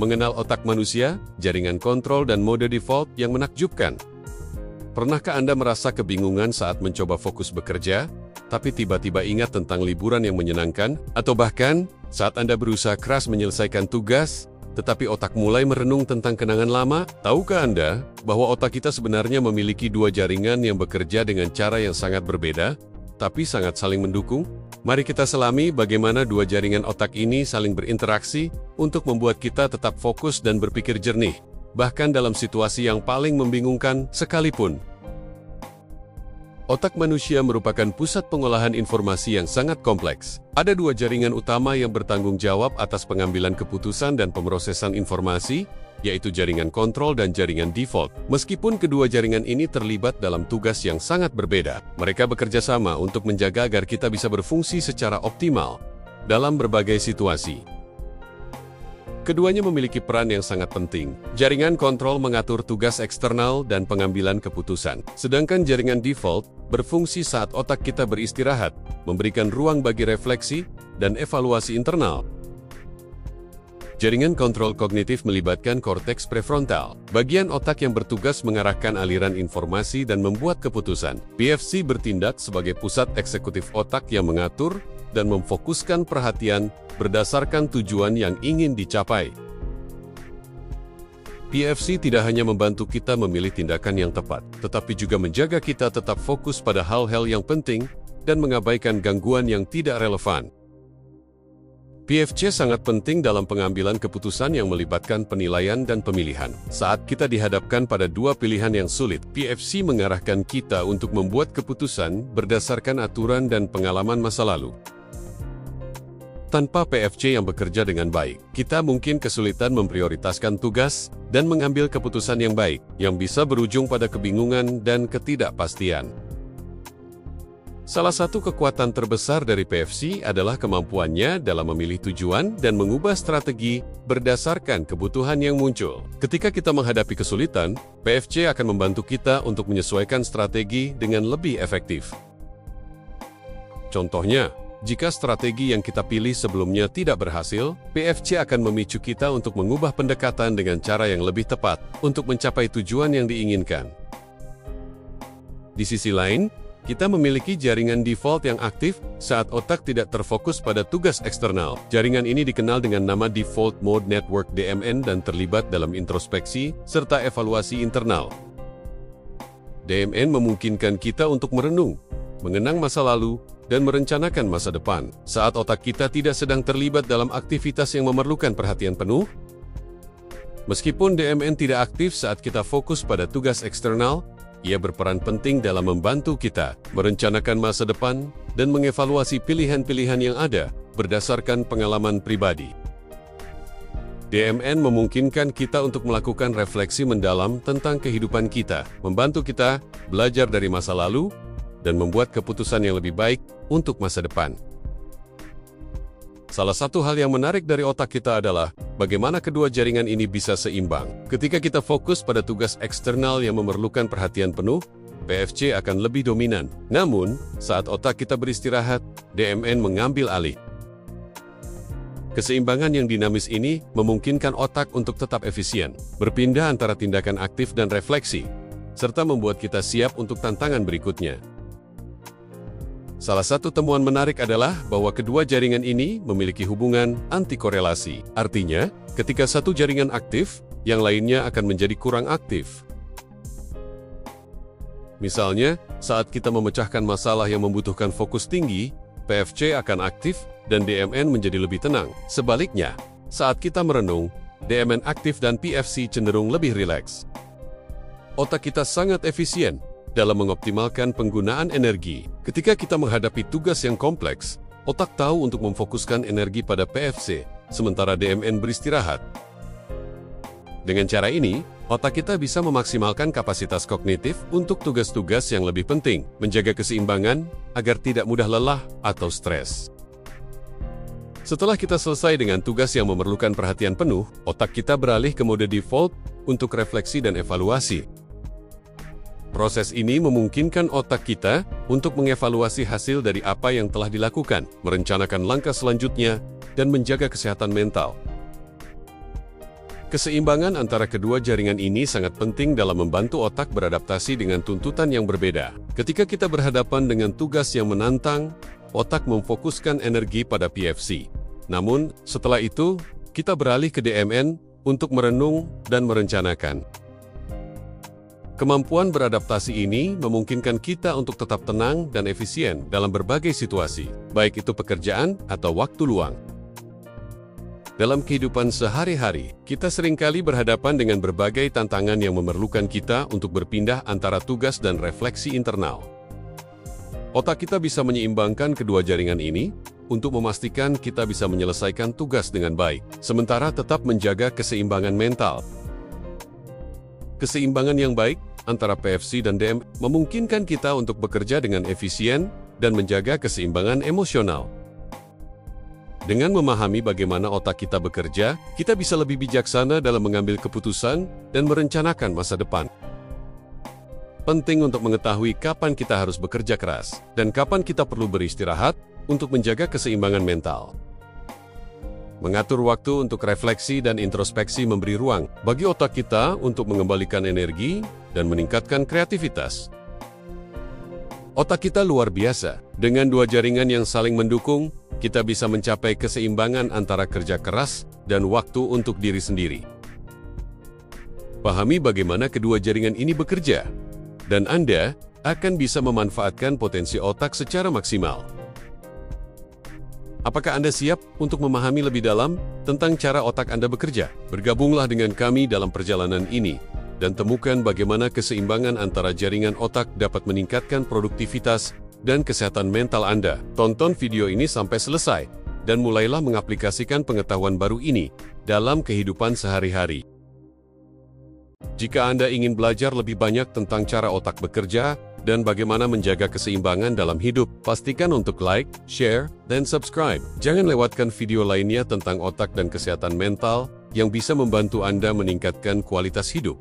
Mengenal otak manusia, jaringan kontrol dan mode default yang menakjubkan. Pernahkah Anda merasa kebingungan saat mencoba fokus bekerja, tapi tiba-tiba ingat tentang liburan yang menyenangkan? Atau bahkan, saat Anda berusaha keras menyelesaikan tugas, tetapi otak mulai merenung tentang kenangan lama? Tahukah Anda bahwa otak kita sebenarnya memiliki dua jaringan yang bekerja dengan cara yang sangat berbeda, tapi sangat saling mendukung? Mari kita selami bagaimana dua jaringan otak ini saling berinteraksi untuk membuat kita tetap fokus dan berpikir jernih, bahkan dalam situasi yang paling membingungkan sekalipun. Otak manusia merupakan pusat pengolahan informasi yang sangat kompleks. Ada dua jaringan utama yang bertanggung jawab atas pengambilan keputusan dan pemrosesan informasi, yaitu jaringan kontrol dan jaringan default. Meskipun kedua jaringan ini terlibat dalam tugas yang sangat berbeda, mereka bekerja sama untuk menjaga agar kita bisa berfungsi secara optimal dalam berbagai situasi. Keduanya memiliki peran yang sangat penting. Jaringan kontrol mengatur tugas eksternal dan pengambilan keputusan, sedangkan jaringan default berfungsi saat otak kita beristirahat, memberikan ruang bagi refleksi dan evaluasi internal. Jaringan kontrol kognitif melibatkan korteks prefrontal, bagian otak yang bertugas mengarahkan aliran informasi dan membuat keputusan. PFC bertindak sebagai pusat eksekutif otak yang mengatur dan memfokuskan perhatian berdasarkan tujuan yang ingin dicapai. PFC tidak hanya membantu kita memilih tindakan yang tepat, tetapi juga menjaga kita tetap fokus pada hal-hal yang penting dan mengabaikan gangguan yang tidak relevan. PFC sangat penting dalam pengambilan keputusan yang melibatkan penilaian dan pemilihan. Saat kita dihadapkan pada dua pilihan yang sulit, PFC mengarahkan kita untuk membuat keputusan berdasarkan aturan dan pengalaman masa lalu. Tanpa PFC yang bekerja dengan baik, kita mungkin kesulitan memprioritaskan tugas dan mengambil keputusan yang baik, yang bisa berujung pada kebingungan dan ketidakpastian. Salah satu kekuatan terbesar dari PFC adalah kemampuannya dalam memilih tujuan dan mengubah strategi berdasarkan kebutuhan yang muncul. Ketika kita menghadapi kesulitan, PFC akan membantu kita untuk menyesuaikan strategi dengan lebih efektif. Contohnya, jika strategi yang kita pilih sebelumnya tidak berhasil, PFC akan memicu kita untuk mengubah pendekatan dengan cara yang lebih tepat untuk mencapai tujuan yang diinginkan. Di sisi lain, kita memiliki jaringan default yang aktif saat otak tidak terfokus pada tugas eksternal. Jaringan ini dikenal dengan nama Default Mode Network (DMN) dan terlibat dalam introspeksi serta evaluasi internal. DMN memungkinkan kita untuk merenung, mengenang masa lalu, dan merencanakan masa depan. Saat otak kita tidak sedang terlibat dalam aktivitas yang memerlukan perhatian penuh, meskipun DMN tidak aktif saat kita fokus pada tugas eksternal, ia berperan penting dalam membantu kita merencanakan masa depan dan mengevaluasi pilihan-pilihan yang ada berdasarkan pengalaman pribadi. DMN memungkinkan kita untuk melakukan refleksi mendalam tentang kehidupan kita, membantu kita belajar dari masa lalu, dan membuat keputusan yang lebih baik untuk masa depan. Salah satu hal yang menarik dari otak kita adalah bagaimana kedua jaringan ini bisa seimbang. Ketika kita fokus pada tugas eksternal yang memerlukan perhatian penuh, PFC akan lebih dominan. Namun, saat otak kita beristirahat, DMN mengambil alih. Keseimbangan yang dinamis ini memungkinkan otak untuk tetap efisien, berpindah antara tindakan aktif dan refleksi, serta membuat kita siap untuk tantangan berikutnya. Salah satu temuan menarik adalah bahwa kedua jaringan ini memiliki hubungan antikorelasi. Artinya, ketika satu jaringan aktif, yang lainnya akan menjadi kurang aktif. Misalnya, saat kita memecahkan masalah yang membutuhkan fokus tinggi, PFC akan aktif dan DMN menjadi lebih tenang. Sebaliknya, saat kita merenung, DMN aktif dan PFC cenderung lebih rileks. Otak kita sangat efisien dalam mengoptimalkan penggunaan energi. Ketika kita menghadapi tugas yang kompleks, otak tahu untuk memfokuskan energi pada PFC, sementara DMN beristirahat. Dengan cara ini, otak kita bisa memaksimalkan kapasitas kognitif untuk tugas-tugas yang lebih penting, menjaga keseimbangan agar tidak mudah lelah atau stres. Setelah kita selesai dengan tugas yang memerlukan perhatian penuh, otak kita beralih ke mode default untuk refleksi dan evaluasi. Proses ini memungkinkan otak kita untuk mengevaluasi hasil dari apa yang telah dilakukan, merencanakan langkah selanjutnya, dan menjaga kesehatan mental. Keseimbangan antara kedua jaringan ini sangat penting dalam membantu otak beradaptasi dengan tuntutan yang berbeda. Ketika kita berhadapan dengan tugas yang menantang, otak memfokuskan energi pada PFC. Namun, setelah itu, kita beralih ke DMN untuk merenung dan merencanakan. Kemampuan beradaptasi ini memungkinkan kita untuk tetap tenang dan efisien dalam berbagai situasi, baik itu pekerjaan atau waktu luang. Dalam kehidupan sehari-hari, kita seringkali berhadapan dengan berbagai tantangan yang memerlukan kita untuk berpindah antara tugas dan refleksi internal. Otak kita bisa menyeimbangkan kedua jaringan ini untuk memastikan kita bisa menyelesaikan tugas dengan baik, sementara tetap menjaga keseimbangan mental. Keseimbangan yang baik antara PFC dan DM memungkinkan kita untuk bekerja dengan efisien dan menjaga keseimbangan emosional. Dengan memahami bagaimana otak kita bekerja, kita bisa lebih bijaksana dalam mengambil keputusan dan merencanakan masa depan. Penting untuk mengetahui kapan kita harus bekerja keras dan kapan kita perlu beristirahat untuk menjaga keseimbangan mental. Mengatur waktu untuk refleksi dan introspeksi memberi ruang bagi otak kita untuk mengembalikan energi dan meningkatkan kreativitas. Otak kita luar biasa. Dengan dua jaringan yang saling mendukung, kita bisa mencapai keseimbangan antara kerja keras dan waktu untuk diri sendiri. Pahami bagaimana kedua jaringan ini bekerja, dan Anda akan bisa memanfaatkan potensi otak secara maksimal. Apakah Anda siap untuk memahami lebih dalam tentang cara otak Anda bekerja? Bergabunglah dengan kami dalam perjalanan ini, dan temukan bagaimana keseimbangan antara jaringan otak dapat meningkatkan produktivitas dan kesehatan mental Anda. Tonton video ini sampai selesai, dan mulailah mengaplikasikan pengetahuan baru ini dalam kehidupan sehari-hari. Jika Anda ingin belajar lebih banyak tentang cara otak bekerja dan bagaimana menjaga keseimbangan dalam hidup, pastikan untuk like, share, dan subscribe. Jangan lewatkan video lainnya tentang otak dan kesehatan mental yang bisa membantu Anda meningkatkan kualitas hidup.